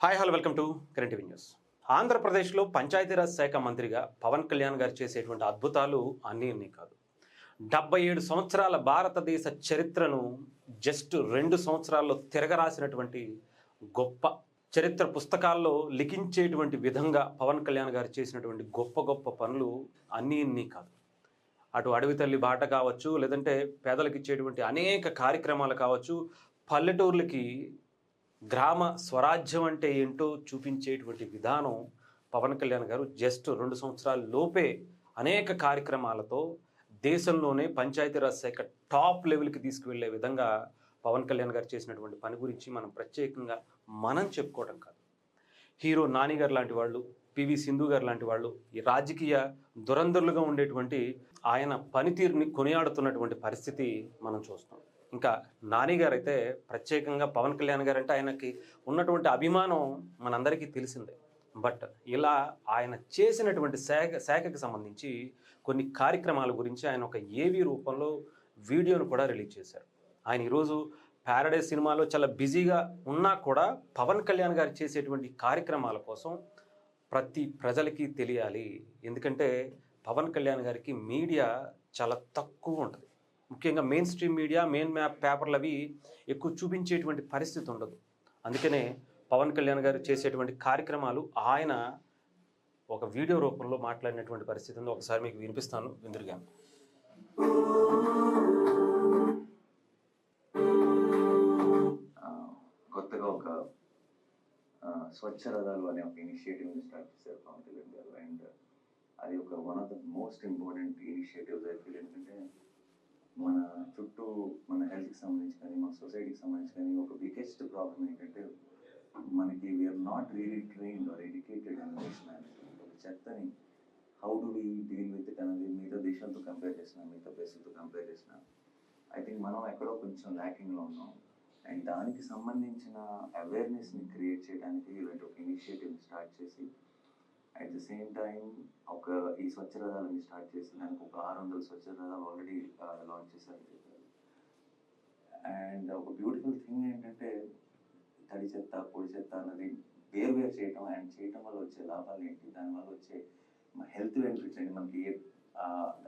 Hi hello welcome to current TV news. ఆంధ్రప్రదేశ్లో పంచాయతీరాజ్ శాఖ మంత్రిగా పవన్ కళ్యాణ్ గారు చేసేటువంటి అద్భుతాలు అన్నీ కాదు. 77 సంవత్సరాల భారతదేశ చరిత్రను జస్ట్ 2 సంవత్సరాల్లో తిరగరాసినటువంటి గొప్ప చరిత్ర పుస్తకాల్లో లిఖించేటువంటి విధంగా పవన్ కళ్యాణ్ గారు చేసినటువంటి గొప్ప గొప్ప పనులు అన్నీ కాదు. అటు అడవి తల్లి బాట కావచ్చు, లేదంటే పేదలకు ఇచ్చేటువంటి అనేక కార్యక్రమాలు కావచ్చు, పల్లెటూర్లకి గ్రామ స్వరాజ్యం అంటే ఏంటో చూపించేటువంటి విధానం పవన్ కళ్యాణ్ గారు జస్ట్ 2 సంవత్సరాల లోపే అనేక కార్యక్రమాలతో దేశంలోనే పంచాయతీరాజ్ శాఖ టాప్ లెవెల్కి తీసుకువెళ్ళే విధంగా పవన్ కళ్యాణ్ గారు చేసినటువంటి పని గురించి మనం ప్రత్యేకంగా చెప్పుకోవడం కాదు. హీరో నాని గారు లాంటి వాళ్ళు, పివి సింధు గారు లాంటి వాళ్ళు ఈ రాజకీయ దురంధరులుగా ఉండేటువంటి ఆయన పనితీరుని కొనియాడుతున్నటువంటి పరిస్థితి మనం చూస్తాం. ఇంకా నాని గారు అయితే ప్రత్యేకంగా పవన్ కళ్యాణ్ గారు అంటే ఆయనకి ఉన్నటువంటి అభిమానం మనందరికీ తెలిసిందే. బట్ ఇలా ఆయన చేసినటువంటి శాఖకి సంబంధించి కొన్ని కార్యక్రమాల గురించి ఆయన ఒక ఏవీ రూపంలో వీడియోను కూడా రిలీజ్ చేశారు. ఆయన ఈరోజు ప్యారడైజ్ సినిమాలో చాలా బిజీగా ఉన్నా కూడా పవన్ కళ్యాణ్ గారు చేసేటువంటి కార్యక్రమాల కోసం ప్రతి ప్రజలకి తెలియాలి. ఎందుకంటే పవన్ కళ్యాణ్ గారికి మీడియా చాలా తక్కువ ఉంటుంది. ముఖ్యంగా మెయిన్ స్ట్రీమ్ మీడియా, మెయిన్ పేపర్లు అవి ఎక్కువ చూపించేటువంటి పరిస్థితి ఉండదు. అందుకనే పవన్ కళ్యాణ్ గారు చేసేటువంటి కార్యక్రమాలు ఆయన ఒక వీడియో రూపంలో మాట్లాడినటువంటి పరిస్థితి ఉంది. ఒకసారి మీకు వినిపిస్తాను, విందురుగా. కొత్తగా ఒక స్వచ్ఛ రథాలు అనే ఒక ఇనిషియేటివ్ని స్టార్ట్ చేశారు పవన్ కళ్యాణ్ గారు. అండ్ అది ఒక one of the most important initiatives I feel. ఎందుకంటే మన చుట్టూ మన హెల్త్కి సంబంధించి కానీ, మన సొసైటీకి సంబంధించి కానీ ఒక బిగ్గెస్ట్ ప్రాబ్లం ఏంటంటే మనకి we are not really trained or educated in waste management. ఒక చెత్తని how do we deal with it అనేది మిగతా దేశాలతో కంపేర్ చేసినా, మిగతా ప్లేసులతో కంపేర్ చేసినా ఐ థింక్ మనం ఎక్కడో కొంచెం ల్యాకింగ్లో ఉన్నాం. అండ్ దానికి సంబంధించిన అవేర్నెస్ని క్రియేట్ చేయడానికి ఇలాంటి ఒక ఇనిషియేటివ్ని స్టార్ట్ చేసి అట్ ద సేమ్ టైం ఒక ఈ స్వచ్ఛ రథాలని స్టార్ట్ చేసి దానికి ఒక 600 స్వచ్ఛ రథాలు ఆల్రెడీ లాంచ్ చేశారని చెప్పారు. అండ్ ఒక బ్యూటిఫుల్ థింగ్ ఏంటంటే తడి చెత్త, పొడి చెత్త అన్నది వేరు చేయటం అండ్ చేయటం వల్ల వచ్చే లాభాలు ఏంటి, దానివల్ల వచ్చే హెల్త్ బెనిఫిట్స్ ఏంటి, మనకి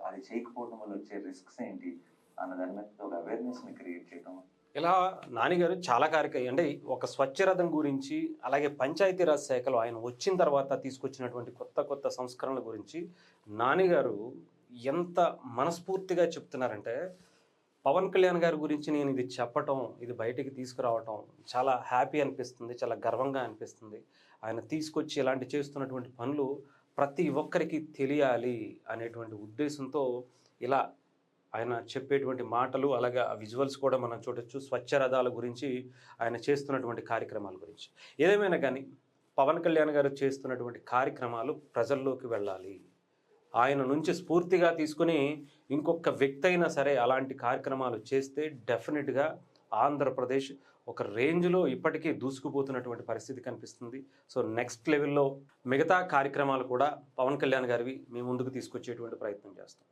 అది చేయకపోవడం వల్ల వచ్చే రిస్క్స్ ఏంటి అన్న దాని మీద ఒక అవేర్నెస్ని క్రియేట్ చేయటం. ఇలా నానిగారు చాలా అంటే ఒక స్వచ్ఛ రథం గురించి, అలాగే పంచాయతీరాజ్ శాఖలో ఆయన వచ్చిన తర్వాత తీసుకొచ్చినటువంటి కొత్త సంస్కరణల గురించి నానిగారు ఎంత మనస్ఫూర్తిగా చెప్తున్నారంటే, పవన్ కళ్యాణ్ గారి గురించి నేను ఇది చెప్పటం, ఇది బయటికి తీసుకురావటం చాలా హ్యాపీ అనిపిస్తుంది, చాలా గర్వంగా అనిపిస్తుంది. ఆయన తీసుకొచ్చి ఇలాంటి చేస్తున్నటువంటి పనులు ప్రతి ఒక్కరికి తెలియాలి అనేటువంటి ఉద్దేశంతో ఇలా ఆయన చెప్పేటువంటి మాటలు, అలాగే ఆ విజువల్స్ కూడా మనం చూడొచ్చు. స్వచ్ఛ రథాల గురించి ఆయన చేస్తున్నటువంటి కార్యక్రమాల గురించి. ఏదేమైనా కానీ పవన్ కళ్యాణ్ గారు చేస్తున్నటువంటి కార్యక్రమాలు ప్రజల్లోకి వెళ్ళాలి. ఆయన నుంచి స్ఫూర్తిగా తీసుకుని ఇంకొక వ్యక్తి అయినా సరే అలాంటి కార్యక్రమాలు చేస్తే డెఫినెట్గా ఆంధ్రప్రదేశ్ ఒక రేంజ్లో ఇప్పటికీ దూసుకుపోతున్నటువంటి పరిస్థితి కనిపిస్తుంది. సో నెక్స్ట్ లెవెల్లో మిగతా కార్యక్రమాలు కూడా పవన్ కళ్యాణ్ గారివి మీ ముందుకు తీసుకొచ్చేటువంటి ప్రయత్నం చేస్తాం.